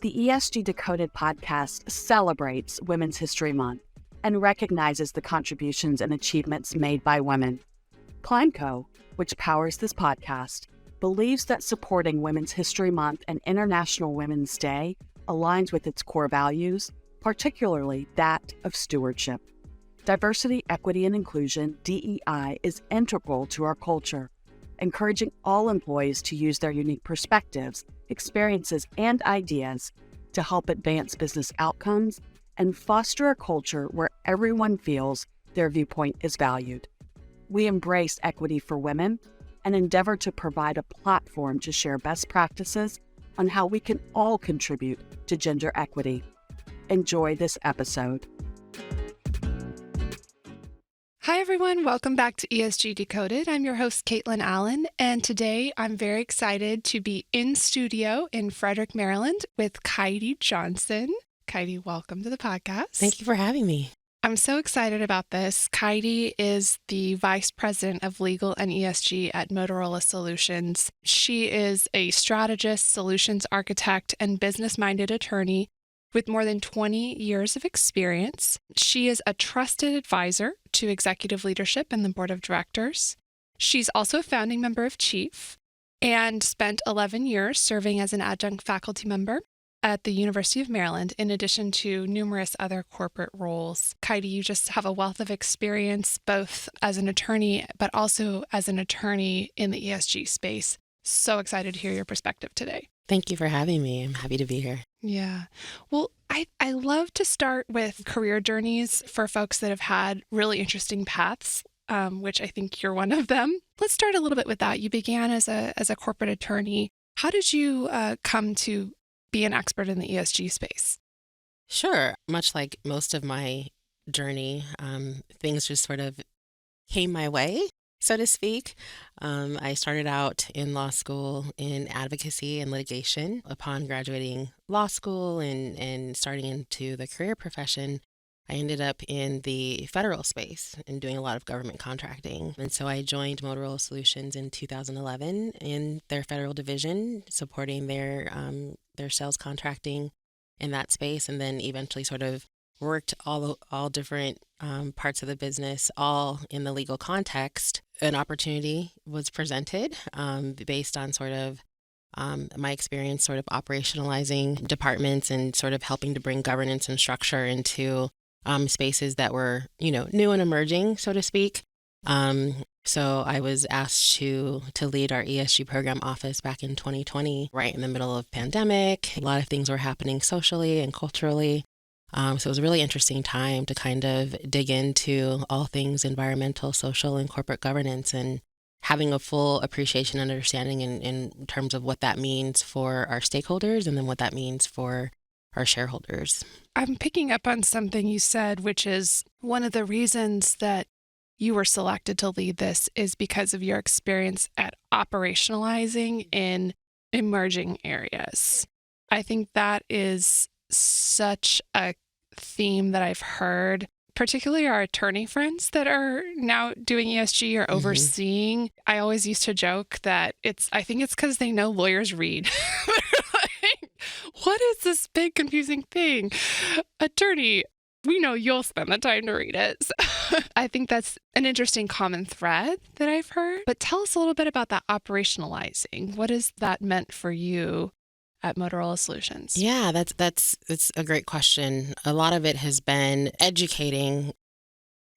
The ESG Decoded podcast celebrates Women's History Month and recognizes the contributions and achievements made by women. Kleinco, which powers this podcast, believes that supporting Women's History Month and International Women's Day aligns with its core values, particularly that of stewardship. Diversity, equity, and inclusion, DEI, is integral to our culture, encouraging all employees to use their unique perspectives, experiences, and ideas to help advance business outcomes and foster a culture where everyone feels their viewpoint is valued. We embrace equity for women and endeavor to provide a platform to share best practices on how we can all contribute to gender equity. Enjoy this episode. Hi, everyone. Welcome back to ESG Decoded. I'm your host, Kaitlyn Allen, and today I'm very excited to be in studio in Frederick, Maryland with Kaidi Johnson. Kaidi, welcome to the podcast. Thank you for having me. I'm so excited about this. Kaidi is the Vice President of Legal and ESG at Motorola Solutions. She is a strategist, solutions architect, and business-minded attorney with more than 20 years of experience. She is a trusted advisor to executive leadership and the board of directors. She's also a founding member of Chief and spent 11 years serving as an adjunct faculty member at the University of Maryland, in addition to numerous other corporate roles. Kaidi, you just have a wealth of experience, both as an attorney, but also as an attorney in the ESG space. So excited to hear your perspective today. Thank you for having me. I'm happy to be here. Yeah. Well, I love to start with career journeys for folks that have had really interesting paths, which I think you're one of them. Let's start a little bit with that. You began as a corporate attorney. How did you come to be an expert in the ESG space? Sure. Much like most of my journey, things just sort of came my way, so to speak. I started out in law school in advocacy and litigation. Upon graduating law school and starting into the career profession, I ended up in the federal space and doing a lot of government contracting. And so I joined Motorola Solutions in 2011 in their federal division, supporting their sales contracting in that space, and then eventually sort of worked all different parts of the business, all in the legal context. An opportunity was presented based on sort of my experience sort of operationalizing departments and sort of helping to bring governance and structure into spaces that were, new and emerging, so to speak. So I was asked to lead our ESG program office back in 2020, right in the middle of pandemic. A lot of things were happening socially and culturally. So it was a really interesting time to kind of dig into all things environmental, social, and corporate governance, and having a full appreciation and understanding in terms of what that means for our stakeholders and then what that means for our shareholders. I'm picking up on something you said, which is one of the reasons that you were selected to lead this is because of your experience at operationalizing in emerging areas. I think that is such a theme that I've heard, particularly our attorney friends that are now doing ESG or overseeing. I always used to joke that I think it's because they know lawyers read. Like, what is this big confusing thing? Attorney, we know you'll spend the time to read it. So I think that's an interesting common thread that I've heard. But tell us a little bit about that operationalizing. What has that meant for you at Motorola Solutions? Yeah, that's a great question. A lot of it has been educating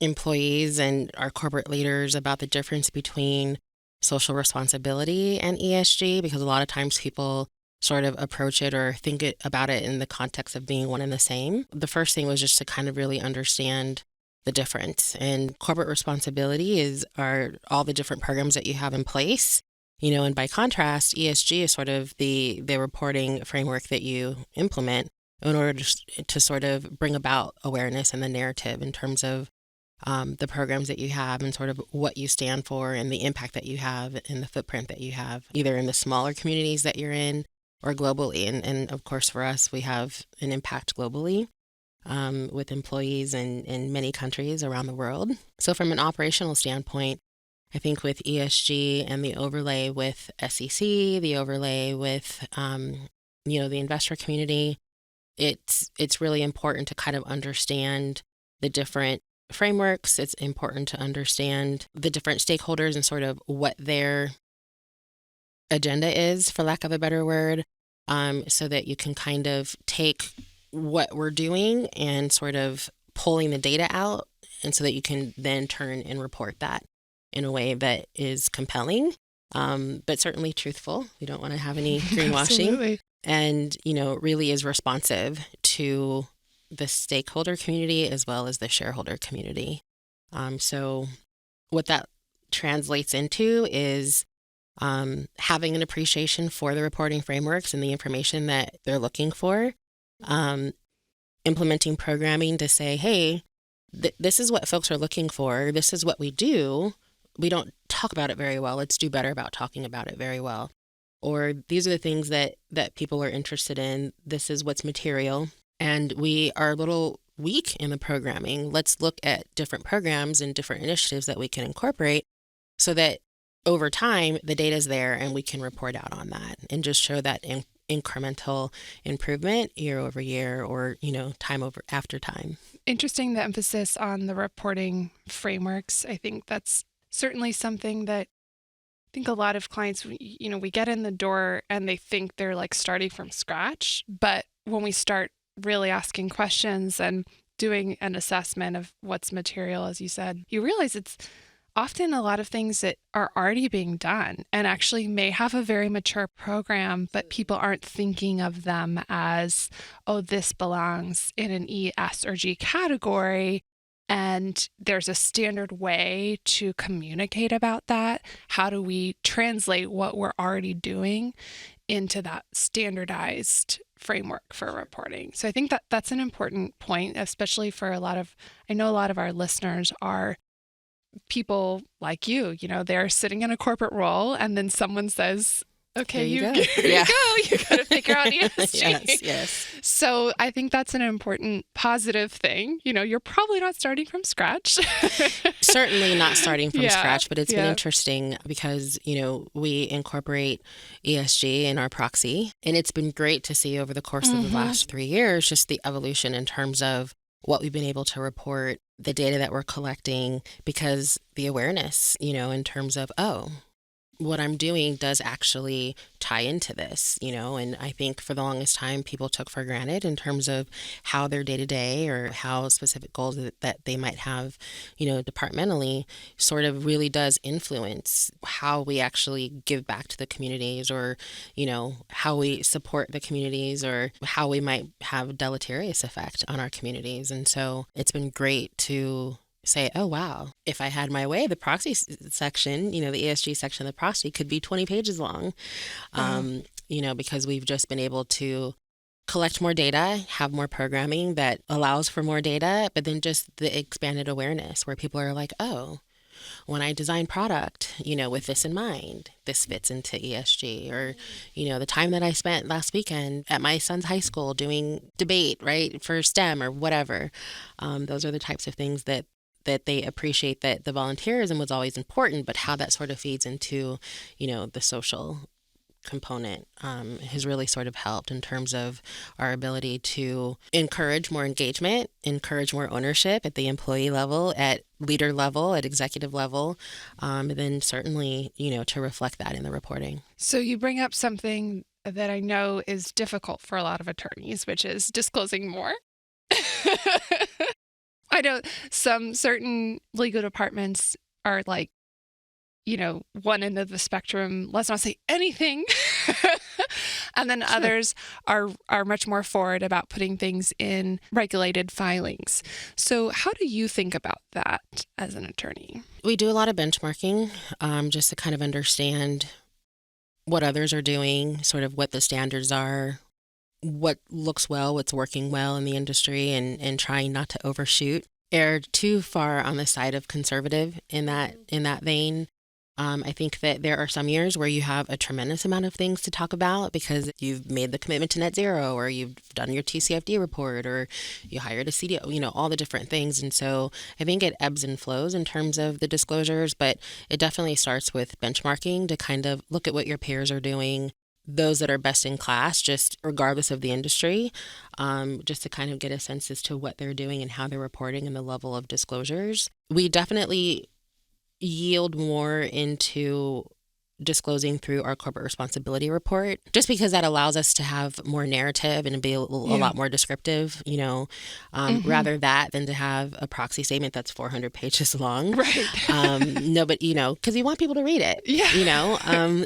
employees and our corporate leaders about the difference between social responsibility and ESG, because a lot of times people sort of approach it or think about it in the context of being one and the same. The first thing was just to kind of really understand the difference. And corporate responsibility are all the different programs that you have in place. And by contrast, ESG is sort of the reporting framework that you implement in order to sort of bring about awareness and the narrative in terms of the programs that you have and sort of what you stand for and the impact that you have and the footprint that you have, either in the smaller communities that you're in or globally. And of course, for us, we have an impact globally with employees in many countries around the world. So from an operational standpoint, I think with ESG and the overlay with SEC, the overlay with the investor community, it's really important to kind of understand the different frameworks. It's important to understand the different stakeholders and sort of what their agenda is, for lack of a better word, so that you can kind of take what we're doing and sort of pulling the data out, and so that you can then turn and report that in a way that is compelling, but certainly truthful. We don't want to have any greenwashing. Absolutely. And, really is responsive to the stakeholder community as well as the shareholder community. So what that translates into is having an appreciation for the reporting frameworks and the information that they're looking for, implementing programming to say, hey, this is what folks are looking for. This is what we do. We don't talk about it very well. Let's do better about talking about it very well. Or these are the things that people are interested in. This is what's material. And we are a little weak in the programming. Let's look at different programs and different initiatives that we can incorporate so that over time, the data is there and we can report out on that and just show that incremental improvement year over year, or, time over after time. Interesting, the emphasis on the reporting frameworks. I think that's certainly something that I think a lot of clients, we get in the door and they think they're like starting from scratch. But when we start really asking questions and doing an assessment of what's material, as you said, you realize it's often a lot of things that are already being done and actually may have a very mature program, but people aren't thinking of them as, oh, this belongs in an E, S, or G category. And there's a standard way to communicate about that. How do we translate what we're already doing into that standardized framework for reporting? So I think that that's an important point, especially for I know a lot of our listeners are people like you, they're sitting in a corporate role and then someone says, okay, you go. You got to figure out ESG. Yes. So I think that's an important positive thing. You're probably not starting from scratch. Certainly not starting from scratch, but it's been interesting because, we incorporate ESG in our proxy, and it's been great to see over the course of the last 3 years, just the evolution in terms of what we've been able to report, the data that we're collecting, because the awareness, in terms of, what I'm doing does actually tie into this, and I think for the longest time, people took for granted in terms of how their day-to-day or how specific goals that they might have, departmentally sort of really does influence how we actually give back to the communities, or, how we support the communities, or how we might have deleterious effect on our communities. And so it's been great to say, oh, wow, if I had my way, the proxy section, the ESG section of the proxy could be 20 pages long, because we've just been able to collect more data, have more programming that allows for more data, but then just the expanded awareness where people are like, oh, when I design product, with this in mind, this fits into ESG. Or, the time that I spent last weekend at my son's high school doing debate, right, for STEM or whatever. Those are the types of things that they appreciate, that the volunteerism was always important, but how that sort of feeds into, the social component has really sort of helped in terms of our ability to encourage more engagement, encourage more ownership at the employee level, at leader level, at executive level, and then certainly, to reflect that in the reporting. So you bring up something that I know is difficult for a lot of attorneys, which is disclosing more. I know some certain legal departments are like, one end of the spectrum, let's not say anything. And then others are much more forward about putting things in regulated filings. So how do you think about that as an attorney? We do a lot of benchmarking, just to kind of understand what others are doing, sort of what the standards are, what looks well, what's working well in the industry, and trying not to overshoot, err too far on the side of conservative in that vein. I think that there are some years where you have a tremendous amount of things to talk about because you've made the commitment to net zero, or you've done your TCFD report, or you hired a CDO, all the different things. And so I think it ebbs and flows in terms of the disclosures, but it definitely starts with benchmarking to kind of look at what your peers are doing, those that are best in class, just regardless of the industry, just to kind of get a sense as to what they're doing and how they're reporting and the level of disclosures. We definitely yield more into disclosing through our corporate responsibility report, just because that allows us to have more narrative and be a lot more descriptive, rather that than to have a proxy statement that's 400 pages long. Right. No, but, because you want people to read it,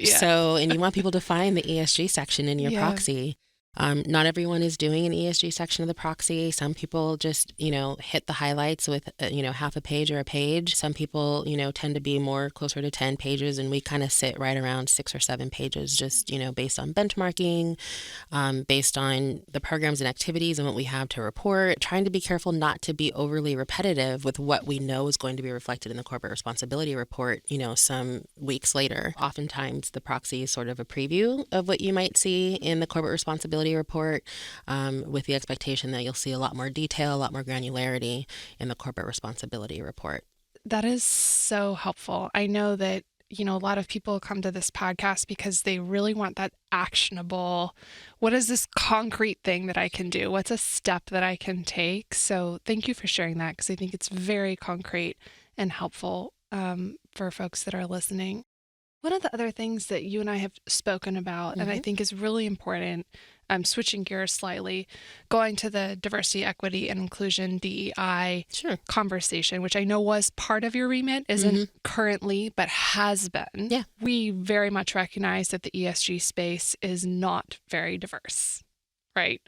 So, and you want people to find the ESG section in your proxy. Not everyone is doing an ESG section of the proxy. Some people just, hit the highlights with, half a page or a page. Some people, tend to be more closer to 10 pages, and we kind of sit right around 6 or 7 pages, just, based on benchmarking, based on the programs and activities and what we have to report, trying to be careful not to be overly repetitive with what we know is going to be reflected in the corporate responsibility report, some weeks later. Oftentimes the proxy is sort of a preview of what you might see in the corporate responsibility report, with the expectation that you'll see a lot more detail, a lot more granularity in the corporate responsibility report. That is so helpful. I know that, a lot of people come to this podcast because they really want that actionable, what is this concrete thing that I can do? What's a step that I can take? So thank you for sharing that, because I think it's very concrete and helpful for folks that are listening. One of the other things that you and I have spoken about, and I think is really important, switching gears slightly, going to the diversity, equity, and inclusion, DEI conversation, which I know was part of your remit, isn't currently, but has been. Yeah. We very much recognize that the ESG space is not very diverse, right?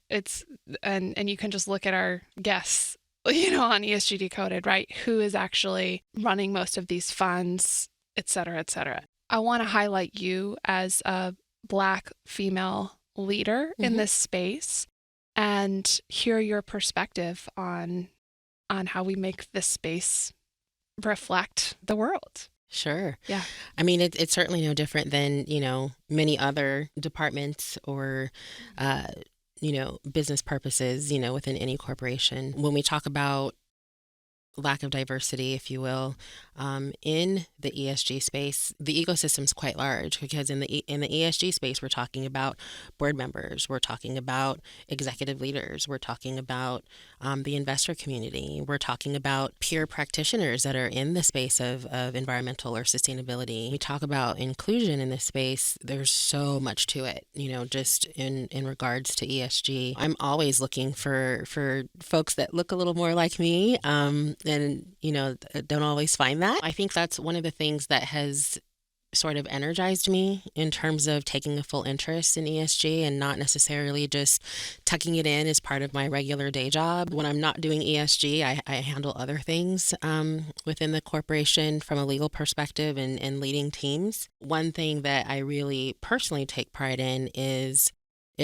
And you can just look at our guests, on ESG Decoded, right? Who is actually running most of these funds, et cetera, et cetera. I want to highlight you as a Black female leader in this space and hear your perspective on how we make this space reflect the world. Sure. Yeah. I mean, it's certainly no different than, many other departments or, business purposes, within any corporation. When we talk about lack of diversity, if you will, in the ESG space, the ecosystem's quite large, because in the ESG space, we're talking about board members, we're talking about executive leaders, we're talking about the investor community, we're talking about peer practitioners that are in the space of environmental or sustainability. We talk about inclusion in this space. There's so much to it, just in regards to ESG. I'm always looking for folks that look a little more like me, and, don't always find that. I think that's one of the things that has sort of energized me in terms of taking a full interest in ESG and not necessarily just tucking it in as part of my regular day job. When I'm not doing ESG, I handle other things within the corporation from a legal perspective and leading teams. One thing that I really personally take pride in is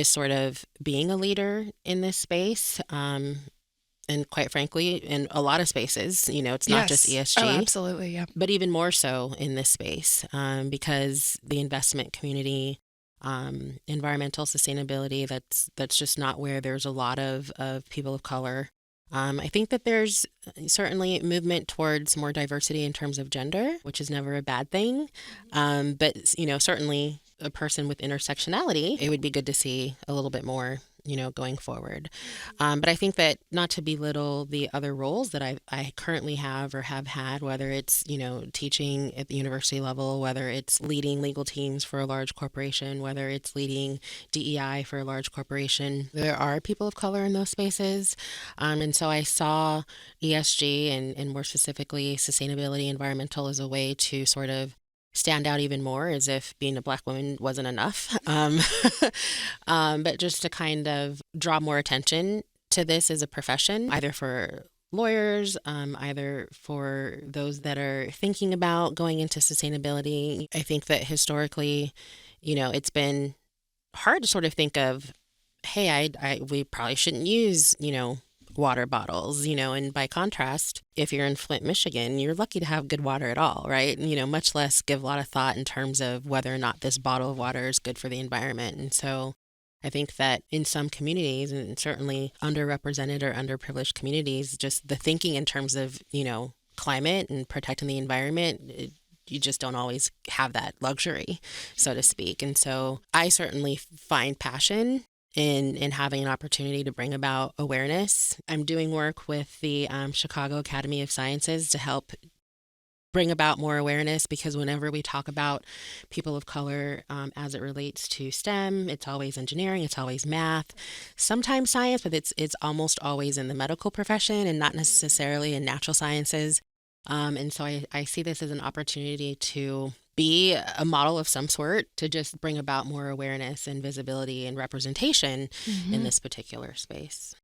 sort of being a leader in this space. And quite frankly, in a lot of spaces, it's not just ESG. Oh, absolutely, yeah. But even more so in this space, because the investment community, environmental sustainability, that's just not where there's a lot of people of color. I think that there's certainly movement towards more diversity in terms of gender, which is never a bad thing. But, certainly a person with intersectionality, it would be good to see a little bit more going forward. But I think that not to belittle the other roles that I currently have or have had, whether it's, teaching at the university level, whether it's leading legal teams for a large corporation, whether it's leading DEI for a large corporation, there are people of color in those spaces. And so I saw ESG and more specifically sustainability, environmental, as a way to sort of stand out even more, as if being a Black woman wasn't enough. But just to kind of draw more attention to this as a profession, either for lawyers, either for those that are thinking about going into sustainability. I think that historically, it's been hard to sort of think of, hey, we probably shouldn't use, water bottles, and by contrast, if you're in Flint, Michigan, you're lucky to have good water at all, right? Much less give a lot of thought in terms of whether or not this bottle of water is good for the environment. And so I think that in some communities, and certainly underrepresented or underprivileged communities, just the thinking in terms of, climate and protecting the environment, you just don't always have that luxury, so to speak. And so I certainly find passion in having an opportunity to bring about awareness. I'm doing work with the Chicago Academy of Sciences to help bring about more awareness, because whenever we talk about people of color as it relates to STEM, it's always engineering, it's always math, sometimes science, but it's almost always in the medical profession and not necessarily in natural sciences. And so I see this as an opportunity to be a model of some sort to just bring about more awareness and visibility and representation in this particular space.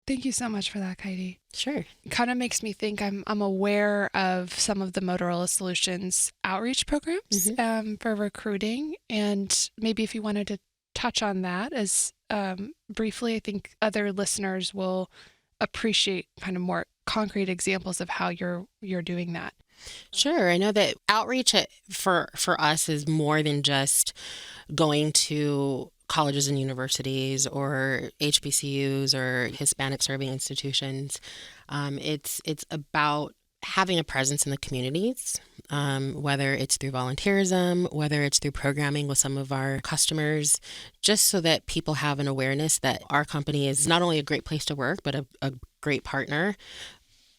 Thank you so much for that, Kaidi. Sure. It kind of makes me think I'm aware of some of the Motorola Solutions outreach programs for recruiting. And maybe if you wanted to touch on that as briefly, I think other listeners will appreciate kind of more concrete examples of how you're doing that. Sure. I know that outreach for us is more than just going to colleges and universities or HBCUs or Hispanic serving institutions. It's about having a presence in the communities, whether it's through volunteerism, whether it's through programming with some of our customers, just so that people have an awareness that our company is not only a great place to work, but a great partner,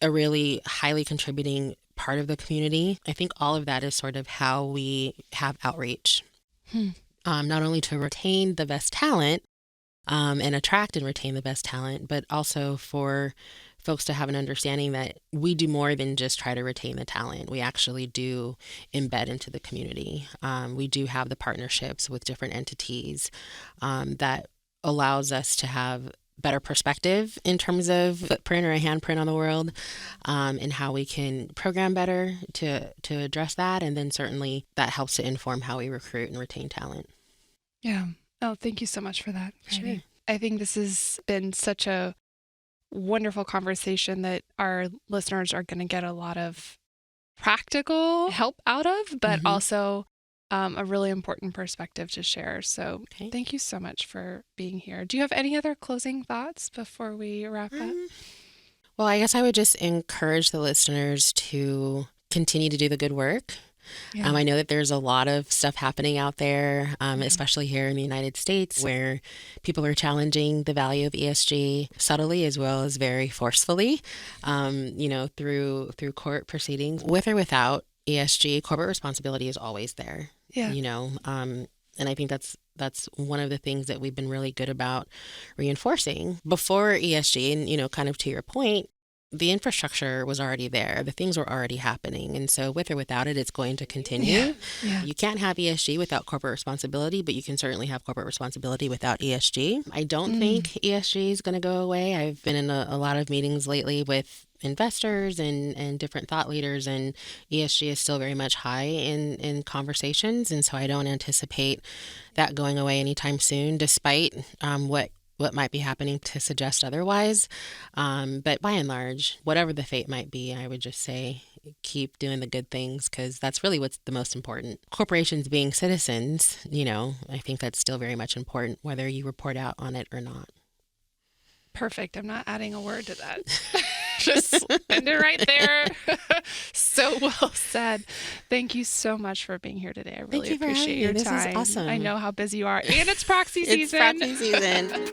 a really highly contributing part of the community. I think all of that is sort of how we have outreach. Not only to retain the best talent and attract and retain the best talent, but also for folks to have an understanding that we do more than just try to retain the talent. We actually do embed into the community. We do have the partnerships with different entities that allows us to have better perspective in terms of footprint or a handprint on the world, and how we can program better to address that. And then certainly that helps to inform how we recruit and retain talent. Yeah. Oh, thank you so much for that, Kaidi. Sure. I think this has been such a wonderful conversation that our listeners are going to get a lot of practical help out of, but also a really important perspective to share. So thank you so much for being here. Do you have any other closing thoughts before we wrap up? Well, I guess I would just encourage the listeners to continue to do the good work. Yeah. I know that there's a lot of stuff happening out there, especially here in the United States, where people are challenging the value of ESG subtly as well as very forcefully, through court proceedings. With or without ESG, corporate responsibility is always there. Yeah. And I think that's one of the things that we've been really good about reinforcing. Before ESG, and kind of to your point, the infrastructure was already there. The things were already happening. And so with or without it, it's going to continue. Yeah. You can't have ESG without corporate responsibility, but you can certainly have corporate responsibility without ESG. I don't think ESG is going to go away. I've been in a lot of meetings lately with investors and different thought leaders, and ESG is still very much high in conversations. And so I don't anticipate that going away anytime soon, despite what might be happening to suggest otherwise. But by and large, whatever the fate might be, I would just say keep doing the good things, because that's really what's the most important. Corporations being citizens, I think that's still very much important, whether you report out on it or not. Perfect. I'm not adding a word to that. Just end it right there. So well said. Thank you so much for being here today. I really appreciate your time. This is awesome. I know how busy you are. And it's proxy season. It's proxy season.